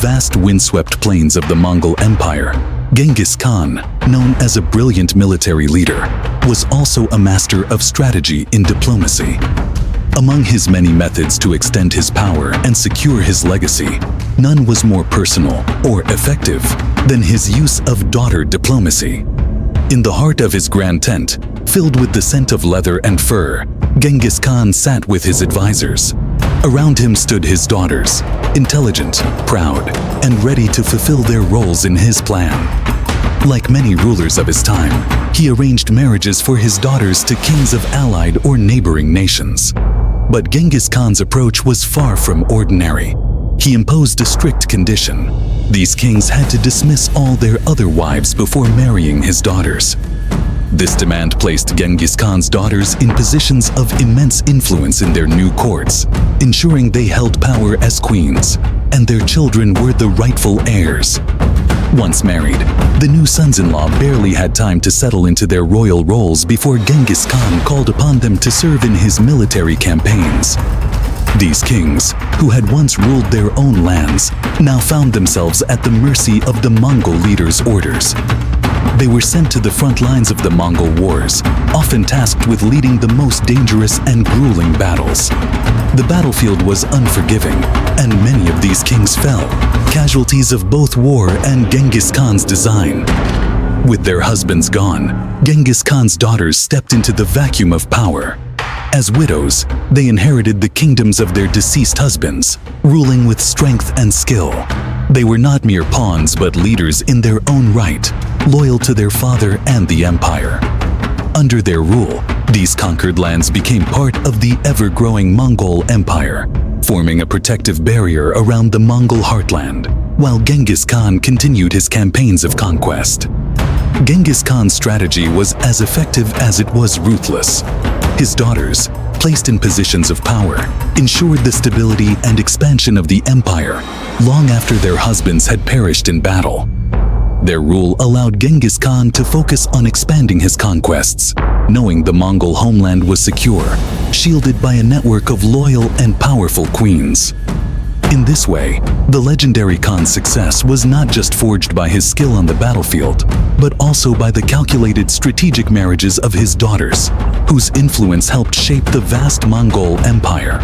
vast windswept plains of the Mongol Empire, Genghis Khan, known as a brilliant military leader, was also a master of strategy in diplomacy. Among his many methods to extend his power and secure his legacy, none was more personal or effective than his use of daughter diplomacy. In the heart of his grand tent, filled with the scent of leather and fur, Genghis Khan sat with his advisors. Around him stood his daughters, intelligent, proud, and ready to fulfill their roles in his plan. Like many rulers of his time, he arranged marriages for his daughters to kings of allied or neighboring nations. But Genghis Khan's approach was far from ordinary. He imposed a strict condition. These kings had to dismiss all their other wives before marrying his daughters. This demand placed Genghis Khan's daughters in positions of immense influence in their new courts, ensuring they held power as queens, and their children were the rightful heirs. Once married, the new sons-in-law barely had time to settle into their royal roles before Genghis Khan called upon them to serve in his military campaigns. These kings, who had once ruled their own lands, now found themselves at the mercy of the Mongol leader's orders. They were sent to the front lines of the Mongol Wars, often tasked with leading the most dangerous and grueling battles. The battlefield was unforgiving, and many of these kings fell, casualties of both war and Genghis Khan's design. With their husbands gone, Genghis Khan's daughters stepped into the vacuum of power. As widows, they inherited the kingdoms of their deceased husbands, ruling with strength and skill. They were not mere pawns but leaders in their own right, loyal to their father and the empire. Under their rule, these conquered lands became part of the ever-growing Mongol Empire, forming a protective barrier around the Mongol heartland, while Genghis Khan continued his campaigns of conquest. Genghis Khan's strategy was as effective as it was ruthless. His daughters, placed in positions of power, ensured the stability and expansion of the empire long after their husbands had perished in battle. Their rule allowed Genghis Khan to focus on expanding his conquests, knowing the Mongol homeland was secure, shielded by a network of loyal and powerful queens. In this way, the legendary Khan's success was not just forged by his skill on the battlefield, but also by the calculated strategic marriages of his daughters, whose influence helped shape the vast Mongol Empire.